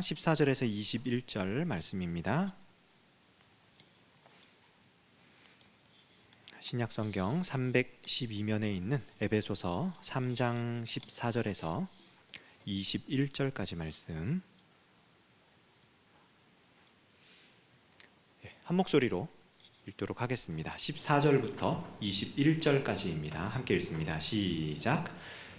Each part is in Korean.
14절에서 21절 말씀입니다. 신약성경 312면에 있는 에베소서 3장 14절에서 21절까지 말씀, 한 목소리로 읽도록 하겠습니다. 14절부터 21절까지입니다. 함께 읽습니다. 시작.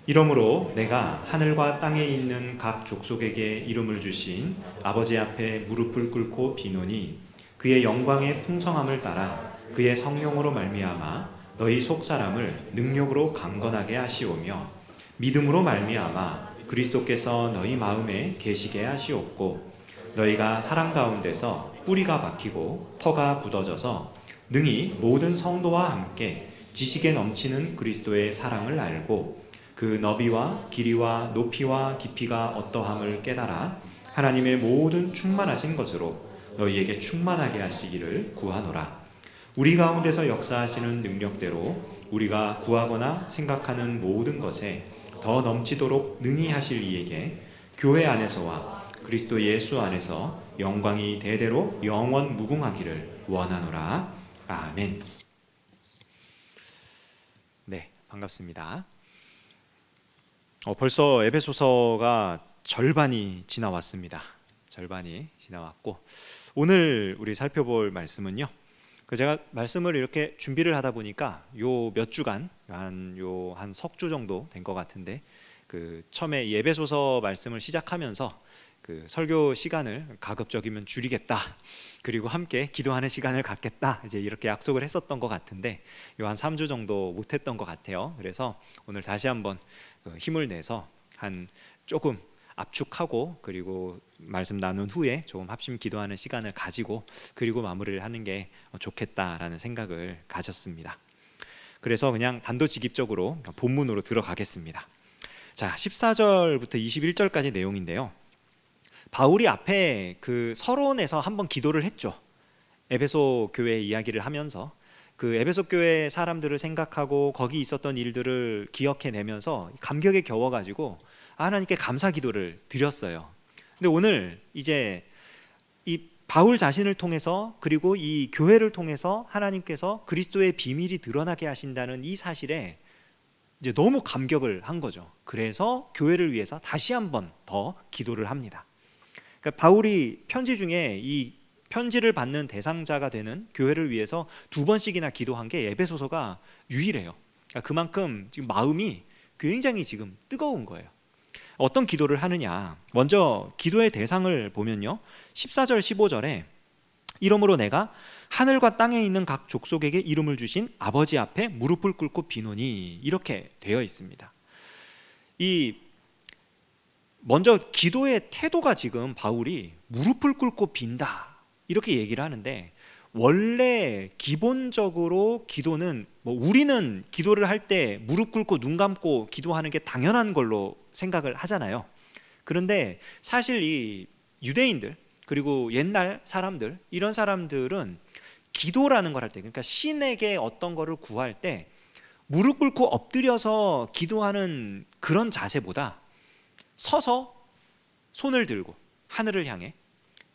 이러므로 내가 하늘과 땅에 있는 각 족속에게 이름을 주신 아버지 앞에 무릎을 꿇고 비노니 그의 영광의 풍성함을 따라 그의 성령으로 말미암아 너희 속사람을 능력으로 강건하게 하시오며 믿음으로 말미암아 그리스도께서 너희 마음에 계시게 하시옵고 너희가 사랑 가운데서 뿌리가 박히고 터가 굳어져서 능히 모든 성도와 함께 지식에 넘치는 그리스도의 사랑을 알고 그 너비와 길이와 높이와 깊이가 어떠함을 깨달아 하나님의 모든 충만하신 것으로 너희에게 충만하게 하시기를 구하노라. 우리 가운데서 역사하시는 능력대로 우리가 구하거나 생각하는 모든 것에 더 넘치도록 능히 하실 이에게 교회 안에서와 그리스도 예수 안에서 영광이 대대로 영원 무궁하기를 원하노라. 아멘. 네, 반갑습니다. 벌써 에베소서가 절반이 지나왔습니다. 절반이 지나왔고 오늘 우리 살펴볼 말씀은요. 제가 말씀을 이렇게 준비를 하다 보니까 요 몇 주간 한 석 주 정도 된 것 같은데 처음에 이 에베소서 말씀을 시작하면서 설교 시간을 가급적이면 줄이겠다. 그리고 함께 기도하는 시간을 갖겠다. 이제 이렇게 약속을 했었던 것 같은데 요 한 3주 정도 못했던 것 같아요. 그래서 오늘 다시 한번 힘을 내서 한 조금 압축하고 그리고 말씀 나눈 후에 조금 합심 기도하는 시간을 가지고 그리고 마무리를 하는 게 좋겠다라는 생각을 가졌습니다. 그래서 그냥 단도직입적으로 본문으로 들어가겠습니다. 자, 14절부터 21절까지 내용인데요. 바울이 앞에 서론에서 한번 기도를 했죠. 에베소 교회 이야기를 하면서 에베소 교회 사람들을 생각하고 거기 있었던 일들을 기억해내면서 감격에 겨워가지고 하나님께 감사 기도를 드렸어요. 근데 오늘 이제 이 바울 자신을 통해서 그리고 이 교회를 통해서 하나님께서 그리스도의 비밀이 드러나게 하신다는 이 사실에 이제 너무 감격을 한 거죠. 그래서 교회를 위해서 다시 한번 더 기도를 합니다. 그러니까 바울이 편지 중에 이 편지를 받는 대상자가 되는 교회를 위해서 2번씩이나 기도한 게 에베소서가 유일해요. 그러니까 그만큼 지금 마음이 굉장히 지금 뜨거운 거예요. 어떤 기도를 하느냐? 먼저 기도의 대상을 보면요. 14절 15절에 이러므로 내가 하늘과 땅에 있는 각 족속에게 이름을 주신 아버지 앞에 무릎을 꿇고 비노니 이렇게 되어 있습니다. 먼저 기도의 태도가 지금 바울이 무릎을 꿇고 빈다 이렇게 얘기를 하는데 원래 기본적으로 기도는 우리는 기도를 할 때 무릎 꿇고 눈 감고 기도하는 게 당연한 걸로 생각을 하잖아요. 그런데 사실 이 유대인들 그리고 옛날 사람들 이런 사람들은 기도라는 걸 할 때 그러니까 신에게 어떤 거를 구할 때 무릎 꿇고 엎드려서 기도하는 그런 자세보다 서서 손을 들고 하늘을 향해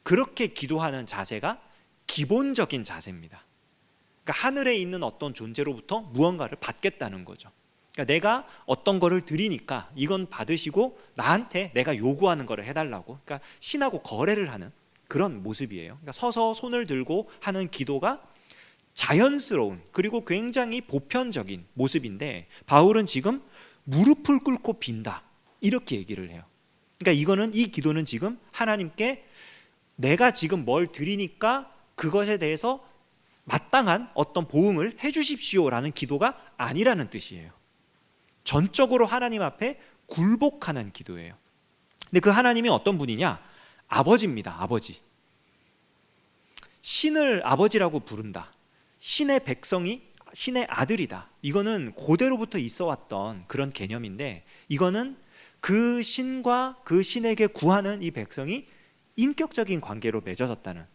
그렇게 기도하는 자세가 기본적인 자세입니다. 그러니까 하늘에 있는 어떤 존재로부터 무언가를 받겠다는 거죠. 그러니까 내가 어떤 거를 드리니까 이건 받으시고 나한테 내가 요구하는 거를 해달라고. 그러니까 신하고 거래를 하는 그런 모습이에요. 그러니까 서서 손을 들고 하는 기도가 자연스러운 그리고 굉장히 보편적인 모습인데 바울은 지금 무릎을 꿇고 빈다 이렇게 얘기를 해요. 그러니까 이 기도는 지금 하나님께 내가 지금 뭘 드리니까 그것에 대해서 마땅한 어떤 보응을 해주십시오라는 기도가 아니라는 뜻이에요. 전적으로 하나님 앞에 굴복하는 기도예요. 근데 그 하나님이 어떤 분이냐? 아버지입니다. 아버지. 신을 아버지라고 부른다. 신의 백성이 신의 아들이다. 이거는 고대로부터 있어 왔던 그런 개념인데 이거는 그 신과 그 신에게 구하는 이 백성이 인격적인 관계로 맺어졌다는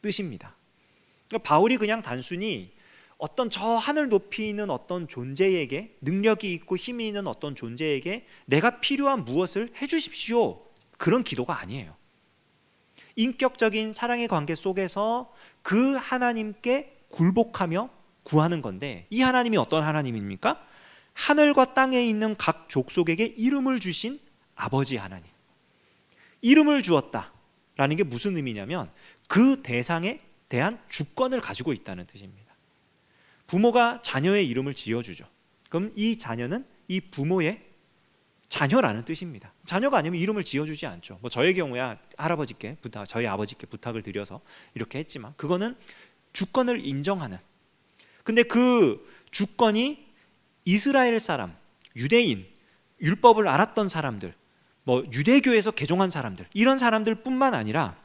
뜻입니다. 그러니까 바울이 그냥 단순히 어떤 저 하늘 높이 있는 어떤 존재에게 능력이 있고 힘이 있는 어떤 존재에게 내가 필요한 무엇을 해주십시오 그런 기도가 아니에요. 인격적인 사랑의 관계 속에서 그 하나님께 굴복하며 구하는 건데, 이 하나님이 어떤 하나님입니까? 하늘과 땅에 있는 각 족속에게 이름을 주신 아버지 하나님. 이름을 주었다라는 게 무슨 의미냐면 그 대상에 대한 주권을 가지고 있다는 뜻입니다. 부모가 자녀의 이름을 지어주죠. 그럼 이 자녀는 이 부모의 자녀라는 뜻입니다. 자녀가 아니면 이름을 지어주지 않죠. 뭐 저의 경우야 할아버지께 저희 아버지께 부탁을 드려서 이렇게 했지만, 그거는 주권을 인정하는. 근데 그 주권이 이스라엘 사람, 유대인, 율법을 알았던 사람들, 뭐 유대교에서 개종한 사람들, 이런 사람들뿐만 아니라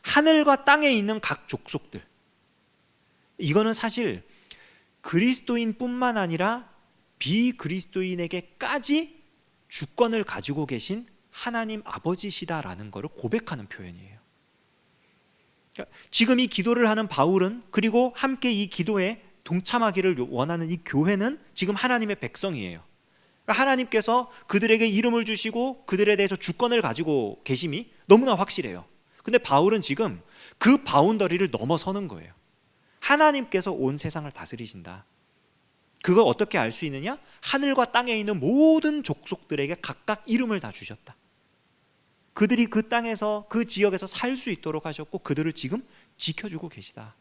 하늘과 땅에 있는 각 족속들, 이거는 사실 그리스도인뿐만 아니라 비그리스도인에게까지 주권을 가지고 계신 하나님 아버지시다라는 것을 고백하는 표현이에요. 지금 이 기도를 하는 바울은, 그리고 함께 이 기도에 동참하기를 원하는 이 교회는 지금 하나님의 백성이에요. 하나님께서 그들에게 이름을 주시고 그들에 대해서 주권을 가지고 계심이 너무나 확실해요. 근데 바울은 지금 그 바운더리를 넘어서는 거예요. 하나님께서 온 세상을 다스리신다. 그걸 어떻게 알 수 있느냐? 하늘과 땅에 있는 모든 족속들에게 각각 이름을 다 주셨다. 그들이 그 땅에서, 그 지역에서 살 수 있도록 하셨고 그들을 지금 지켜주고 계시다.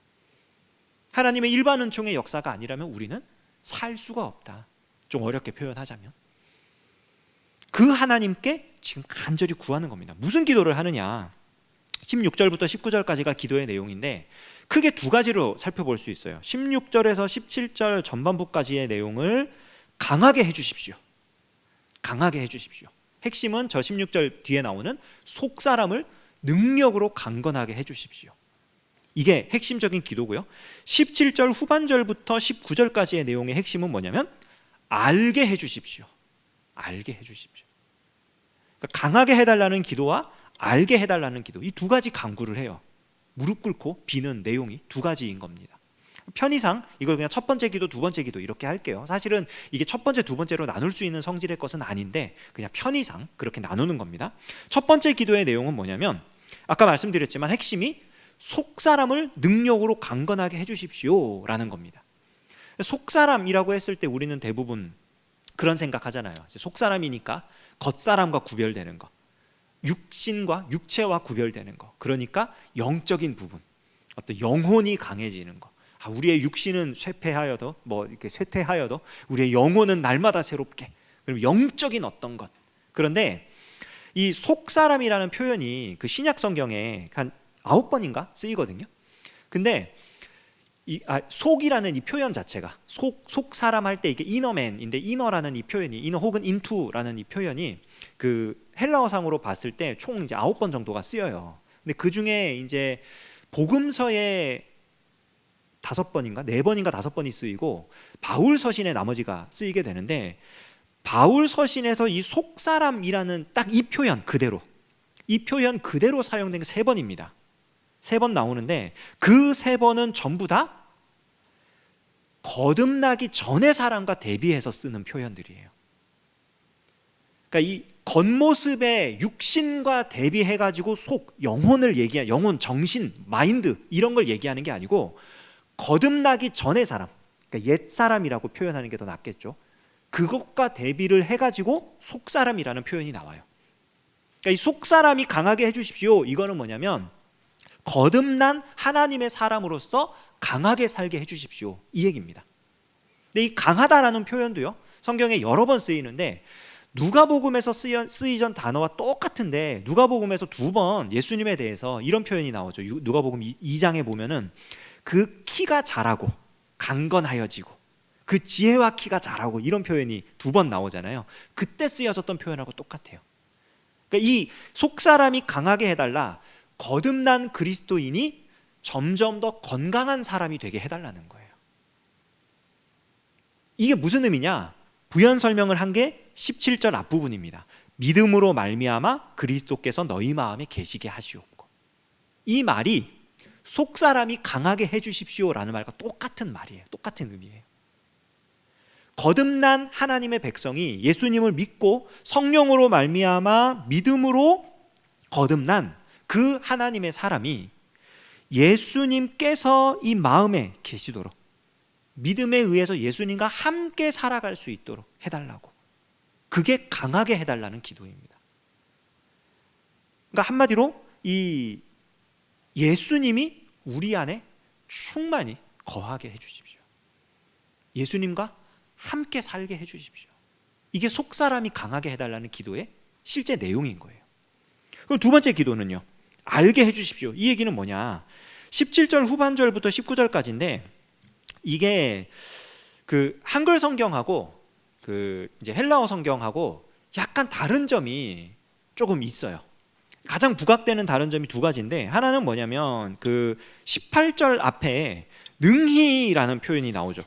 하나님의 일반 은총의 역사가 아니라면 우리는 살 수가 없다. 좀 어렵게 표현하자면 그 하나님께 지금 간절히 구하는 겁니다. 무슨 기도를 하느냐? 16절부터 19절까지가 기도의 내용인데 크게 두 가지로 살펴볼 수 있어요. 16절에서 17절 전반부까지의 내용을 강하게 해주십시오. 강하게 해주십시오. 핵심은 저 16절 뒤에 나오는 속사람을 능력으로 강건하게 해주십시오. 이게 핵심적인 기도고요. 17절 후반절부터 19절까지의 내용의 핵심은 뭐냐면 알게 해주십시오. 알게 해주십시오. 그러니까 강하게 해달라는 기도와 알게 해달라는 기도, 이 두 가지 강구를 해요. 무릎 꿇고 비는 내용이 두 가지인 겁니다. 편의상 이걸 그냥 첫 번째 기도, 두 번째 기도 이렇게 할게요. 사실은 이게 첫 번째, 두 번째로 나눌 수 있는 성질의 것은 아닌데 그냥 편의상 그렇게 나누는 겁니다. 첫 번째 기도의 내용은 뭐냐면 아까 말씀드렸지만 핵심이 속사람을 능력으로 강건하게 해주십시오 라는 겁니다. 속사람이라고 했을 때 우리는 대부분 그런 생각하잖아요. 속사람이니까 겉사람과 구별되는 거, 육신과 육체와 구별되는 거, 그러니까 영적인 부분, 어떤 영혼이 강해지는 거. 우리의 육신은 쇠퇴하여도 이렇게 쇠퇴하여도 우리의 영혼은 날마다 새롭게. 그럼 영적인 어떤 것. 그런데 이 속사람이라는 표현이 그 신약 성경에 한 9번인가 쓰이거든요. 근데 속이라는 이 표현 자체가 속사람 할 때 이게 이너맨인데, 이너라는 이 표현이, 이너 혹은 인투라는 이 표현이 그 헬라어상으로 봤을 때 총 이제 9번 정도가 쓰여요. 근데 그 중에 이제 복음서에 5번인가 4번인가 5번이 쓰이고 바울 서신에 나머지가 쓰이게 되는데, 바울 서신에서 이 속사람이라는 딱 이 표현 그대로, 이 표현 그대로 사용된 게 3번입니다. 3번 나오는데 그 3번은 전부 다 거듭나기 전의 사람과 대비해서 쓰는 표현들이에요. 그러니까 이 겉모습의 육신과 대비해가지고 속, 영혼을 얘기해, 영혼, 정신, 마인드 이런 걸 얘기하는 게 아니고 거듭나기 전의 사람, 그러니까 옛 사람이라고 표현하는 게 더 낫겠죠. 그것과 대비를 해가지고 속사람이라는 표현이 나와요. 그러니까 이 속사람이 강하게 해주십시오. 이거는 뭐냐면 거듭난 하나님의 사람으로서 강하게 살게 해주십시오, 이 얘기입니다. 근데 이 강하다라는 표현도요 성경에 여러 번 쓰이는데 누가복음에서 쓰이던 단어와 똑같은데 누가복음에서 2번 예수님에 대해서 이런 표현이 나오죠. 누가복음 2장에 보면은 그 키가 자라고 강건하여지고 그 지혜와 키가 자라고 이런 표현이 2번 나오잖아요. 그때 쓰여졌던 표현하고 똑같아요. 그러니까 이 속사람이 강하게 해달라, 거듭난 그리스도인이 점점 더 건강한 사람이 되게 해달라는 거예요. 이게 무슨 의미냐? 부연 설명을 한 게 17절 앞부분입니다. 믿음으로 말미암아 그리스도께서 너희 마음에 계시게 하시옵고. 이 말이 속사람이 강하게 해주십시오라는 말과 똑같은 말이에요. 똑같은 의미예요. 거듭난 하나님의 백성이 예수님을 믿고 성령으로 말미암아 믿음으로 거듭난 그 그 하나님의 사람이 예수님께서 이 마음에 계시도록, 믿음에 의해서 예수님과 함께 살아갈 수 있도록 해달라고, 그게 강하게 해달라는 기도입니다. 그러니까 한마디로 이 예수님이 우리 안에 충만히 거하게 해주십시오. 예수님과 함께 살게 해주십시오. 이게 속사람이 강하게 해달라는 기도의 실제 내용인 거예요. 그럼 두 번째 기도는요, 알게 해주십시오. 이 얘기는 뭐냐, 17절 후반절부터 19절까지인데 이게 그 한글 성경하고 그 이제 헬라어 성경하고 약간 다른 점이 조금 있어요. 가장 부각되는 다른 점이 두 가지인데, 하나는 뭐냐면 그 18절 앞에 능히라는 표현이 나오죠.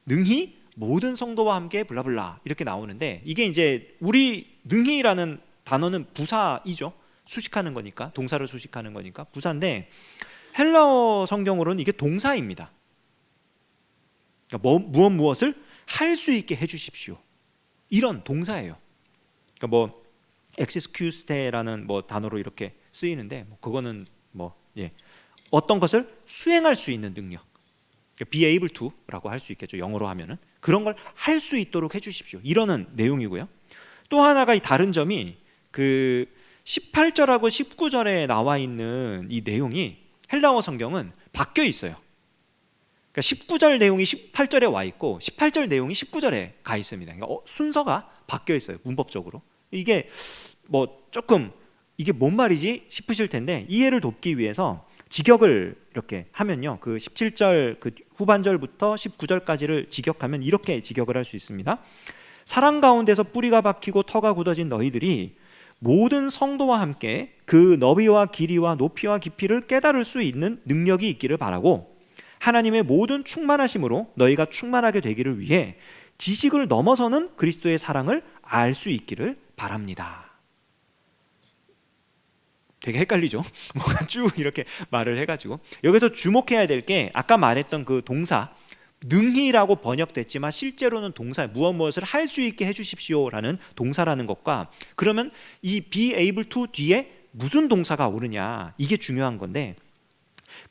능히 모든 성도와 함께 블라블라 이렇게 나오는데, 이게 이제 우리 능히라는 단어는 부사이죠. 수식하는 거니까, 동사를 수식하는 거니까 부사인데, 헬라어 성경으로는 이게 동사입니다. 그러니까 무엇을 할 수 있게 해주십시오, 이런 동사예요. 그러니까 뭐 execute라는 뭐 단어로 이렇게 쓰이는데, 그거는 어떤 것을 수행할 수 있는 능력, be able to라고 할 수 있겠죠. 영어로 하면은 그런 걸 할 수 있도록 해주십시오, 이러는 내용이고요. 또 하나가 이 다른 점이 그 18절하고 19절에 나와 있는 이 내용이 헬라어 성경은 바뀌어 있어요. 그러니까 19절 내용이 18절에 와 있고 18절 내용이 19절에 가 있습니다. 그러니까 순서가 바뀌어 있어요, 문법적으로. 이게 뭐 조금 이게 뭔 말이지 싶으실 텐데, 이해를 돕기 위해서 직역을 이렇게 하면요, 그 17절 그 후반절부터 19절까지를 직역하면 이렇게 직역을 할 수 있습니다. 사랑 가운데서 뿌리가 박히고 터가 굳어진 너희들이 모든 성도와 함께 그 너비와 길이와 높이와 깊이를 깨달을 수 있는 능력이 있기를 바라고, 하나님의 모든 충만하심으로 너희가 충만하게 되기를 위해 지식을 넘어서는 그리스도의 사랑을 알 수 있기를 바랍니다. 되게 헷갈리죠? 뭔가 쭉 이렇게 말을 해가지고, 여기서 주목해야 될 게 아까 말했던 그 동사 능히라고 번역됐지만 실제로는 동사 무엇을 할 수 있게 해주십시오라는 동사라는 것과, 그러면 이 be able to 뒤에 무슨 동사가 오느냐, 이게 중요한 건데,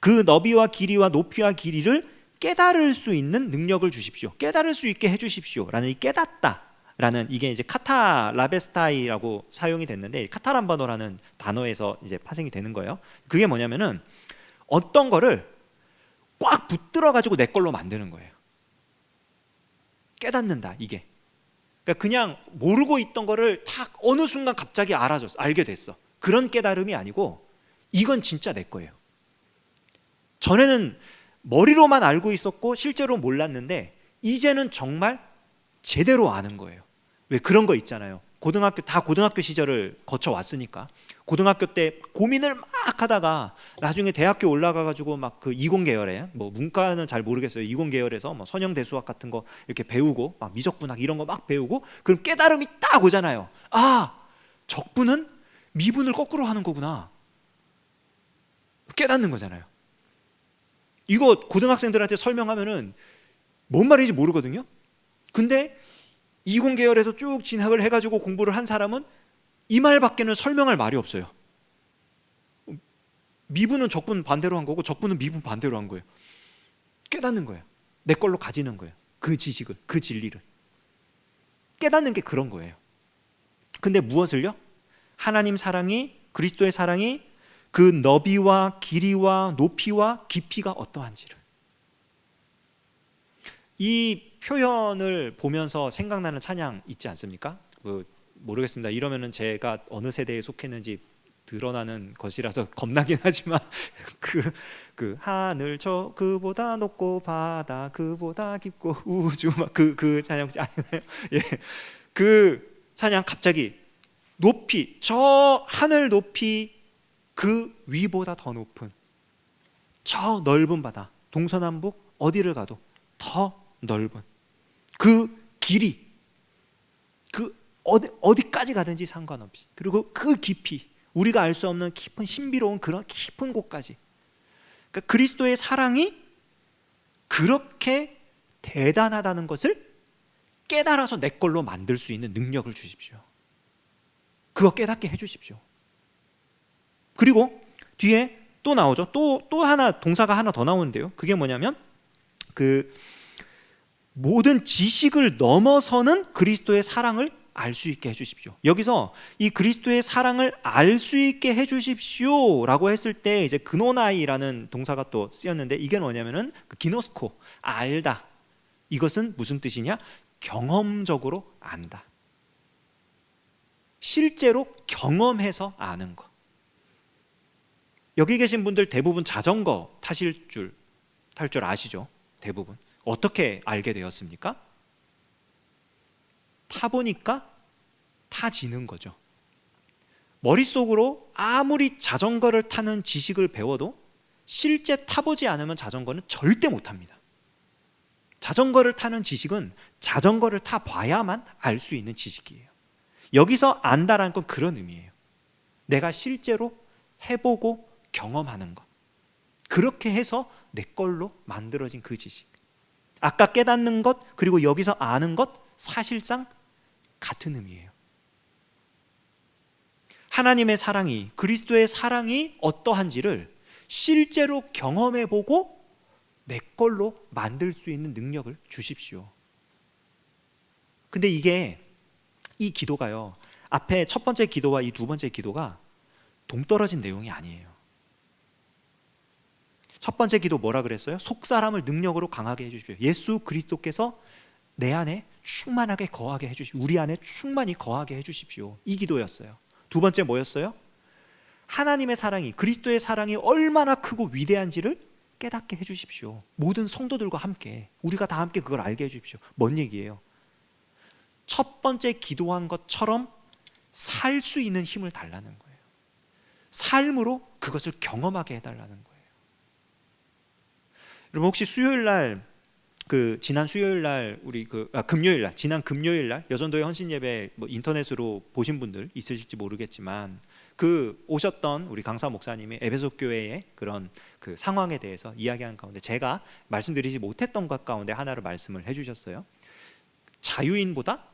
그 너비와 길이와 높이와 길이를 깨달을 수 있는 능력을 주십시오, 깨달을 수 있게 해주십시오 라는 이 깨닫다 라는, 이게 이제 카타라베스타이라고 사용이 됐는데, 카타람바노라는 단어에서 이제 파생이 되는 거예요. 그게 뭐냐면은 어떤 거를 꽉 붙들어 가지고 내 걸로 만드는 거예요. 깨닫는다, 이게. 그러니까 그냥 모르고 있던 거를 탁 어느 순간 갑자기 알게 됐어, 그런 깨달음이 아니고 이건 진짜 내 거예요. 전에는 머리로만 알고 있었고 실제로 몰랐는데 이제는 정말 제대로 아는 거예요. 왜 그런 거 있잖아요. 고등학교 시절을 거쳐 왔으니까 고등학교 때 고민을 막 하다가 나중에 대학교 올라가 가지고 막 그 이공계열에, 뭐 문과는 잘 모르겠어요, 이공계열에서 뭐 선형대수학 같은 거 이렇게 배우고 막 미적분학 이런 거 막 배우고, 그럼 깨달음이 딱 오잖아요. 아, 적분은 미분을 거꾸로 하는 거구나, 깨닫는 거잖아요. 이거 고등학생들한테 설명하면은 뭔 말인지 모르거든요. 근데 이공계열에서 쭉 진학을 해가지고 공부를 한 사람은 이 말밖에는 설명할 말이 없어요. 미분은 적분 반대로 한 거고 적분은 미분 반대로 한 거예요. 깨닫는 거예요. 내 걸로 가지는 거예요. 그 지식을, 그 진리를 깨닫는 게 그런 거예요. 근데 무엇을요? 하나님 사랑이, 그리스도의 사랑이 그 너비와 길이와 높이와 깊이가 어떠한지를, 이 표현을 보면서 생각나는 찬양 있지 않습니까? 모르겠습니다. 이러면은 제가 어느 세대에 속했는지 드러나는 것이라서 겁나긴 하지만 그 하늘 저 그보다 높고 바다 그보다 깊고 우주 막 그 찬양 혹시 아시나요? 예, 그 찬양 갑자기 높이, 저 하늘 높이 그 위보다 더 높은 저 넓은 바다, 동서남북 어디를 가도 더 넓은 그 길이, 그 어디까지 가든지 상관없이, 그리고 그 깊이, 우리가 알 수 없는 깊은 신비로운 그런 깊은 곳까지, 그러니까 그리스도의 사랑이 그렇게 대단하다는 것을 깨달아서 내 걸로 만들 수 있는 능력을 주십시오. 그거 깨닫게 해주십시오. 그리고 뒤에 또 나오죠. 또 하나 동사가 하나 더 나오는데요. 그게 뭐냐면 그 모든 지식을 넘어서는 그리스도의 사랑을 알 수 있게 해주십시오. 여기서 이 그리스도의 사랑을 알 수 있게 해주십시오라고 했을 때 이제 그노나이라는 동사가 또 쓰였는데 이게 뭐냐면은 그 기노스코, 알다. 이것은 무슨 뜻이냐? 경험적으로 안다. 실제로 경험해서 아는 것. 여기 계신 분들 대부분 자전거 탈 줄 아시죠? 대부분. 어떻게 알게 되었습니까? 타보니까 타지는 거죠. 머릿속으로 아무리 자전거를 타는 지식을 배워도 실제 타보지 않으면 자전거는 절대 못합니다. 자전거를 타는 지식은 자전거를 타봐야만 알 수 있는 지식이에요. 여기서 안다라는 건 그런 의미예요. 내가 실제로 해보고 경험하는 것. 그렇게 해서 내 걸로 만들어진 그 지식. 아까 깨닫는 것 그리고 여기서 아는 것 사실상 같은 의미예요. 하나님의 사랑이, 그리스도의 사랑이 어떠한지를 실제로 경험해보고 내 걸로 만들 수 있는 능력을 주십시오. 근데 이 기도가요, 앞에 첫 번째 기도와 이 두 번째 기도가 동떨어진 내용이 아니에요. 첫 번째 기도 뭐라 그랬어요? 속사람을 능력으로 강하게 해주십시오. 예수 그리스도께서 내 안에 충만하게 거하게 해주십시오. 우리 안에 충만히 거하게 해주십시오. 이 기도였어요. 두 번째 뭐였어요? 하나님의 사랑이, 그리스도의 사랑이 얼마나 크고 위대한지를 깨닫게 해주십시오. 모든 성도들과 함께, 우리가 다 함께 그걸 알게 해주십시오. 뭔 얘기예요? 첫 번째 기도한 것처럼 살 수 있는 힘을 달라는 거예요. 삶으로 그것을 경험하게 해달라는 거예요. 여러분 혹시 수요일 날 지난 수요일 날 금요일 날 지난 금요일 날 여전도의 헌신 예배 인터넷으로 보신 분들 있으실지 모르겠지만 오셨던 우리 강사 목사님이 에베소 교회의 그런 그 상황에 대해서 이야기하는 가운데 제가 말씀드리지 못했던 것 가운데 하나를 말씀을 해주셨어요. 자유인보다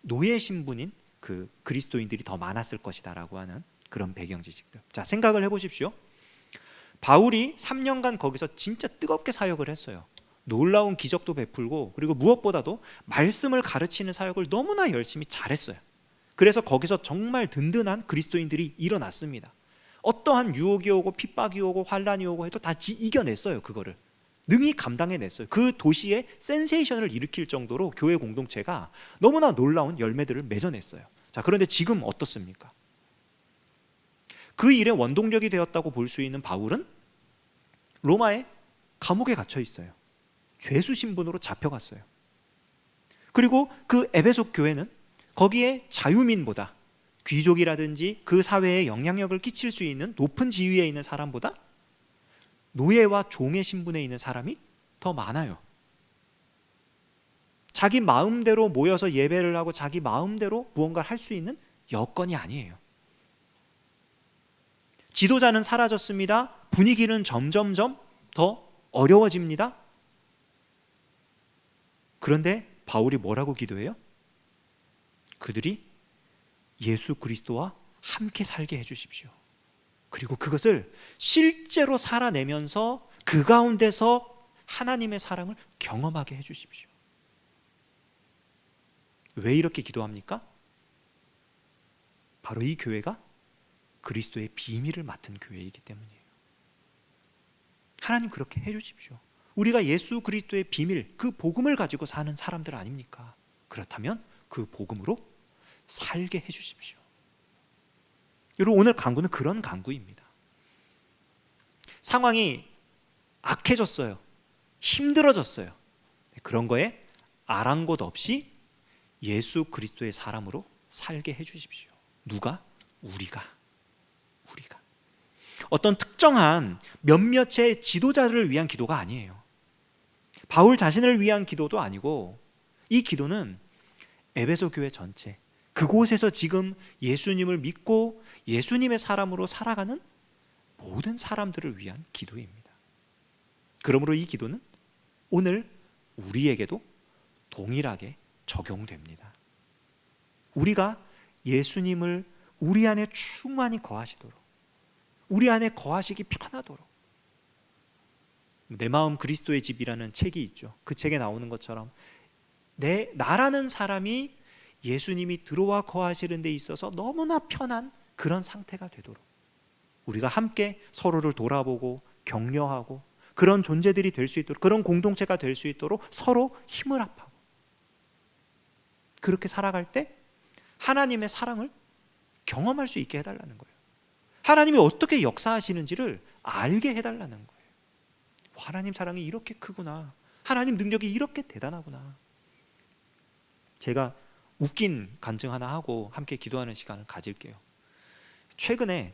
노예 신분인 그 그리스도인들이 더 많았을 것이다라고 하는 그런 배경 지식들. 자, 생각을 해보십시오. 바울이 3년간 거기서 진짜 뜨겁게 사역을 했어요. 놀라운 기적도 베풀고 그리고 무엇보다도 말씀을 가르치는 사역을 너무나 열심히 잘했어요. 그래서 거기서 정말 든든한 그리스도인들이 일어났습니다. 어떠한 유혹이 오고 핍박이 오고 환란이 오고 해도 다 이겨냈어요. 그거를 능히 감당해냈어요. 그 도시에 센세이션을 일으킬 정도로 교회 공동체가 너무나 놀라운 열매들을 맺어냈어요. 자, 그런데 지금 어떻습니까? 그 일의 원동력이 되었다고 볼 수 있는 바울은 로마의 감옥에 갇혀 있어요. 죄수 신분으로 잡혀갔어요. 그리고 그 에베소 교회는 거기에 자유민보다, 귀족이라든지 그 사회에 영향력을 끼칠 수 있는 높은 지위에 있는 사람보다 노예와 종의 신분에 있는 사람이 더 많아요. 자기 마음대로 모여서 예배를 하고 자기 마음대로 무언가를 할 수 있는 여건이 아니에요. 지도자는 사라졌습니다. 분위기는 점점점 더 어려워집니다. 그런데 바울이 뭐라고 기도해요? 그들이 예수 그리스도와 함께 살게 해주십시오. 그리고 그것을 실제로 살아내면서 그 가운데서 하나님의 사랑을 경험하게 해주십시오. 왜 이렇게 기도합니까? 바로 이 교회가 그리스도의 비밀을 맡은 교회이기 때문이에요. 하나님 그렇게 해주십시오. 우리가 예수 그리스도의 비밀, 그 복음을 가지고 사는 사람들 아닙니까? 그렇다면 그 복음으로 살게 해주십시오. 여러분 오늘 강구는 그런 강구입니다. 상황이 악해졌어요. 힘들어졌어요. 그런 거에 아랑곳 없이 예수 그리스도의 사람으로 살게 해주십시오. 누가? 우리가. 어떤 특정한 몇몇의 지도자들을 위한 기도가 아니에요. 바울 자신을 위한 기도도 아니고 이 기도는 에베소 교회 전체, 그곳에서 지금 예수님을 믿고 예수님의 사람으로 살아가는 모든 사람들을 위한 기도입니다. 그러므로 이 기도는 오늘 우리에게도 동일하게 적용됩니다. 우리가 예수님을 우리 안에 충만히 거하시도록, 우리 안에 거하시기 편하도록. 내 마음 그리스도의 집이라는 책이 있죠. 그 책에 나오는 것처럼 나라는 사람이 예수님이 들어와 거하시는 데 있어서 너무나 편한 그런 상태가 되도록 우리가 함께 서로를 돌아보고 격려하고 그런 존재들이 될 수 있도록, 그런 공동체가 될 수 있도록 서로 힘을 합하고 그렇게 살아갈 때 하나님의 사랑을 경험할 수 있게 해달라는 거예요. 하나님이 어떻게 역사하시는지를 알게 해달라는 거예요. 하나님 사랑이 이렇게 크구나, 하나님 능력이 이렇게 대단하구나. 제가 웃긴 간증 하나 하고 함께 기도하는 시간을 가질게요. 최근에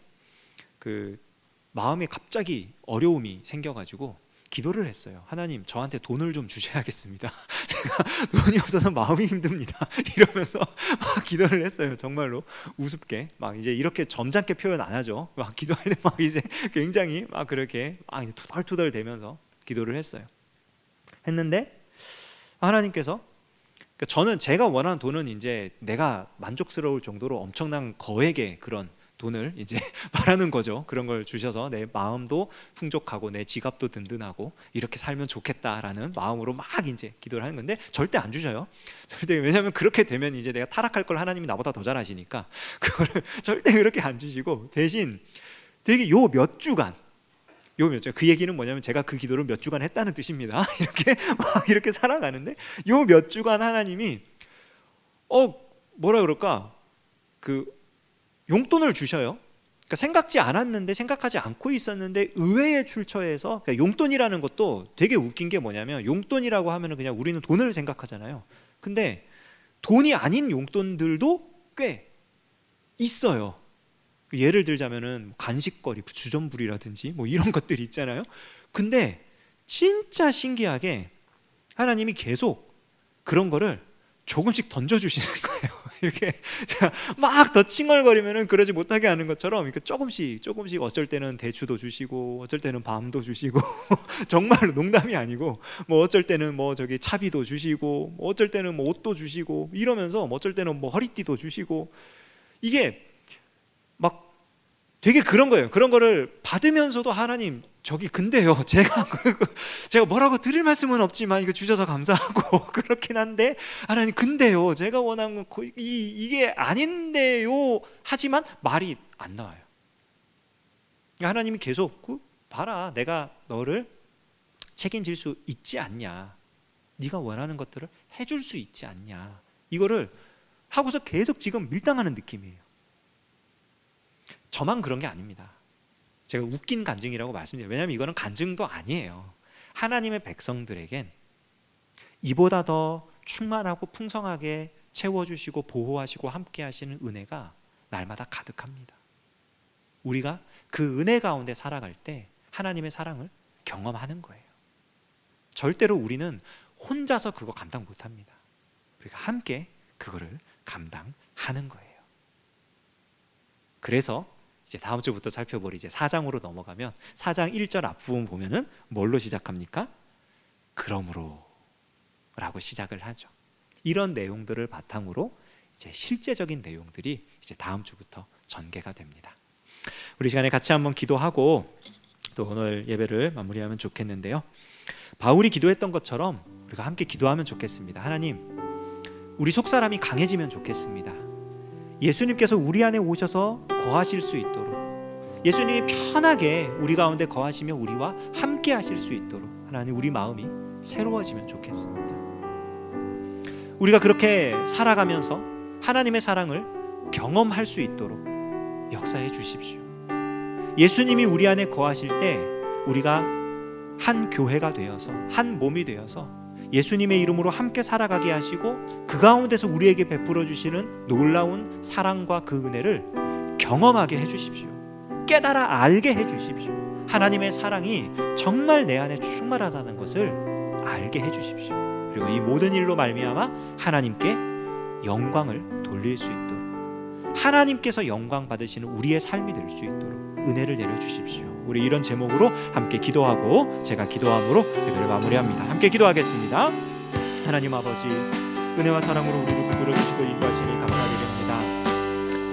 마음에 갑자기 어려움이 생겨가지고 기도를 했어요. 하나님, 저한테 돈을 좀 주셔야겠습니다. 제가 돈이 없어서 마음이 힘듭니다. 이러면서 막 기도를 했어요. 정말로 우습게 막 이제 이렇게 점잖게 표현 안 하죠. 막 기도할 때 막 이제 굉장히 막 그렇게 막 투덜투덜 대면서 기도를 했는데 하나님께서, 저는 제가 원하는 돈은 이제 내가 만족스러울 정도로 엄청난 거액의 그런 돈을 이제 바라는 거죠. 그런 걸 주셔서 내 마음도 풍족하고 내 지갑도 든든하고 이렇게 살면 좋겠다라는 마음으로 막 이제 기도를 하는 건데 절대 안 주셔요. 절대. 왜냐하면 그렇게 되면 이제 내가 타락할 걸 하나님이 나보다 더 잘 아시니까 그거를 절대 그렇게 안 주시고, 대신 되게 요 몇 주간, 그 얘기는 뭐냐면 제가 그 기도를 몇 주간 했다는 뜻입니다. 이렇게 막 이렇게 살아가는데 요 몇 주간 하나님이 뭐라 그럴까, 용돈을 주셔요. 그러니까 생각하지 않고 있었는데 의외의 출처에서, 그러니까 용돈이라는 것도 되게 웃긴 게 뭐냐면, 용돈이라고 하면은 그냥 우리는 돈을 생각하잖아요. 근데 돈이 아닌 용돈들도 꽤 있어요. 예를 들자면은 간식거리, 주전부리라든지 뭐 이런 것들이 있잖아요. 근데 진짜 신기하게 하나님이 계속 그런 거를 조금씩 던져주시는 거예요. 이렇게 막 더 칭얼거리면은 그러지 못하게 하는 것처럼 이렇게 조금씩 어쩔 때는 대추도 주시고 어쩔 때는 밤도 주시고 정말로 농담이 아니고 뭐 어쩔 때는 뭐 저기 차비도 주시고 뭐 어쩔 때는 뭐 옷도 주시고 이러면서 뭐 어쩔 때는 뭐 허리띠도 주시고, 이게 막 되게 그런 거예요. 그런 거를 받으면서도 하나님, 근데요, 제가 뭐라고 드릴 말씀은 없지만 이거 주셔서 감사하고 그렇긴 한데 하나님, 근데요, 제가 원하는 건 이게 아닌데요 하지만 말이 안 나와요. 하나님이 계속 봐라, 내가 너를 책임질 수 있지 않냐, 네가 원하는 것들을 해줄 수 있지 않냐, 이거를 하고서 계속 지금 밀당하는 느낌이에요. 저만 그런 게 아닙니다. 제가 웃긴 간증이라고 말씀드려요. 왜냐하면 이거는 간증도 아니에요. 하나님의 백성들에겐 이보다 더 충만하고 풍성하게 채워주시고 보호하시고 함께 하시는 은혜가 날마다 가득합니다. 우리가 그 은혜 가운데 살아갈 때 하나님의 사랑을 경험하는 거예요. 절대로 우리는 혼자서 그거 감당 못합니다. 우리가 함께 그거를 감당하는 거예요. 그래서 이제 다음 주부터 살펴볼 이제 4장으로 넘어가면 4장 1절 앞부분 보면은 뭘로 시작합니까? 그러므로 라고 시작을 하죠. 이런 내용들을 바탕으로 이제 실제적인 내용들이 이제 다음 주부터 전개가 됩니다. 우리 시간에 같이 한번 기도하고 또 오늘 예배를 마무리하면 좋겠는데요. 바울이 기도했던 것처럼 우리가 함께 기도하면 좋겠습니다. 하나님, 우리 속사람이 강해지면 좋겠습니다. 예수님께서 우리 안에 오셔서 거하실 수 있도록, 예수님이 편하게 우리 가운데 거하시며 우리와 함께 하실 수 있도록 하나님, 우리 마음이 새로워지면 좋겠습니다. 우리가 그렇게 살아가면서 하나님의 사랑을 경험할 수 있도록 역사해 주십시오. 예수님이 우리 안에 거하실 때 우리가 한 교회가 되어서 한 몸이 되어서 예수님의 이름으로 함께 살아가게 하시고 그 가운데서 우리에게 베풀어 주시는 놀라운 사랑과 그 은혜를 경험하게 해주십시오. 깨달아 알게 해주십시오. 하나님의 사랑이 정말 내 안에 충만하다는 것을 알게 해주십시오. 그리고 이 모든 일로 말미암아 하나님께 영광을 돌릴 수 있도록, 하나님께서 영광 받으시는 우리의 삶이 될 수 있도록 은혜를 내려주십시오. 우리 이런 제목으로 함께 기도하고 제가 기도함으로 예배를 마무리합니다. 함께 기도하겠습니다. 하나님 아버지, 은혜와 사랑으로 우리를 붙들어주시고 인도하시니 감사드립니다.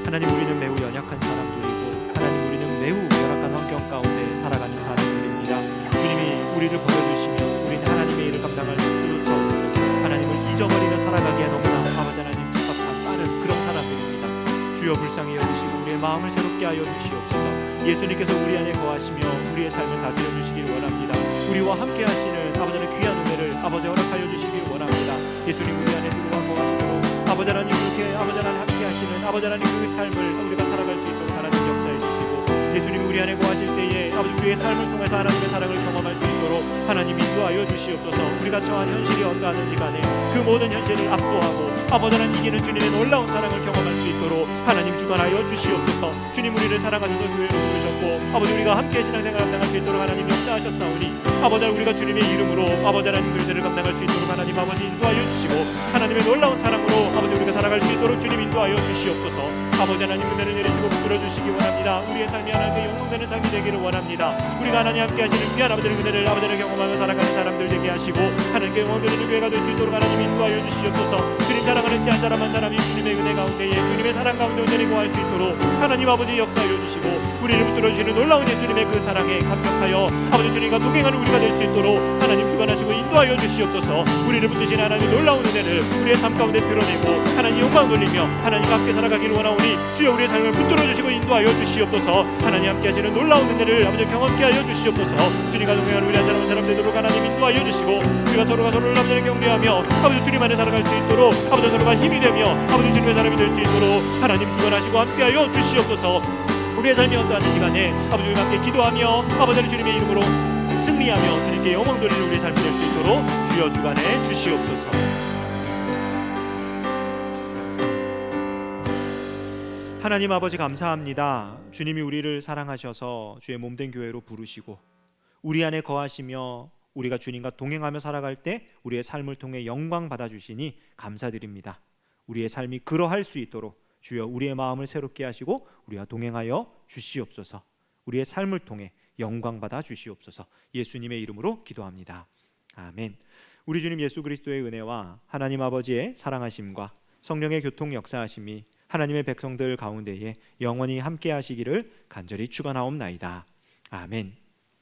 하나님, 우리는 매우 연약한 사람들이고 하나님, 우리는 매우 열악한 가운데 살아가는 사람들입니다. 주님이 우리를 버려주시며 우리는 하나님의 일을 감당할 수조차 없고 하나님을 잊어버리며 살아가기에 너무나 아버지 하나님 급박한 빠른 그런 사람들입니다. 주여 불쌍히 여기시고 우리의 마음을 새롭게 하여 주시옵소서. 예수님께서 우리 안에 거하시며 우리의 삶을 다스려 주시길 원합니다. 우리와 함께 하시는 아버지 하나님 귀한 은혜를 아버지 허락하여 주시길 원합니다. 예수님 우리 안에 들어와 거하시도록 아버지 하나님 그렇게 아버지 하나님 함께 하시는 아버지 하나님 그 삶을 우리가 살아갈 수 있도록 하나님 역사해 주시고 예수님 우리 안에 거하실 때에 아버지 우리의 삶을 통해서 하나님의 사랑을 경험할 수 있도록 하나님 인도하여 주시옵소서. 우리가 처한 현실이 어떠하든지 간에 그 모든 현실을 압도하고 아버지 하나님 이기는 주님의 놀라운 사랑을 경험할 수 있도록 하나님 주관하여 주시옵소서. 주님 우리를 사랑하셔서 교회를 부르셨고 아버지 우리가 함께 신앙생활 감당할 수 있도록 하나님 역사하셨사오니 아버지 하나님 우리가 주님의 이름으로 아버지 하나님 글들을 감당할 수 있도록 하나님 아버지 인도하여 주시고 하나님의 놀라운 사랑으로 아버지 우리가 살아갈 수 있도록 주님 인도하여 주시옵소서. 아버지 하나님 은혜를 내리시고 붙들어 주시기 원합니다. 우리의 삶이 하나님께 영광되는 삶이 되기를 원합니다. 우리가 하나님 함께 하시는 귀한 아버지의 은혜를 아버지를 경험하며 살아가는 사람들 되게 하시고 하나님께 영광되는 교회가 될 수 있도록 하나님 인도하여 주시옵소서. 주님 사랑하는 자 한 사람 한 사람이 주님의 은혜 가운데에 주님의 사랑 가운데 온전히 거할 수 있도록 하나님 아버지 역사하여 주시고 우리를 붙들어 주시는 놀라운 예수님의 그 사랑에 감격하여 아버지 주님과 동행하는 우리가 될 수 있도록 하나님 주관하시고 인도하여 주시옵소서. 우리를 붙드시는 하나님 놀라운 은혜를 우리의 삶 가운데 드러내고 하나님 영광 돌리며 하나님과 함께 살아가기를 원하오니 주여 우리의 삶을 붙들어 주시고 인도하여 주시옵소서. 하나님 함께 하시는 놀라운 은혜를 아버지 경험케 하여 주시옵소서. 주님과 동행하는 우리 한 사람 한 사람 되도록 하나님 인도하여 주시고 우리가 서로가 서로를 아버지를 격려하며 아버지 주님 안에 살아갈 수 있도록 아버지 서로가 힘이 되며 아버지 주님의 사람이 될 수 있도록 하나님 주관하시고 함께하여 주시옵소서. 우리의 삶이 어떠하든지 간에 아버지 주님과 함께 기도하며 아버지 주님의 이름으로 승리하며 주님께 영광 돌리는 우리의 삶이 될 수 있도록 주여 주관해 주시옵소서. 하나님 아버지 감사합니다. 주님이 우리를 사랑하셔서 주의 몸된 교회로 부르시고 우리 안에 거하시며 우리가 주님과 동행하며 살아갈 때 우리의 삶을 통해 영광 받아주시니 감사드립니다. 우리의 삶이 그러할 수 있도록 주여 우리의 마음을 새롭게 하시고 우리와 동행하여 주시옵소서. 우리의 삶을 통해 영광 받아 주시옵소서. 예수님의 이름으로 기도합니다. 아멘. 우리 주님 예수 그리스도의 은혜와 하나님 아버지의 사랑하심과 성령의 교통 역사하심이 하나님의 백성들 가운데에 영원히 함께 하시기를 간절히 축원하옵나이다. 아멘.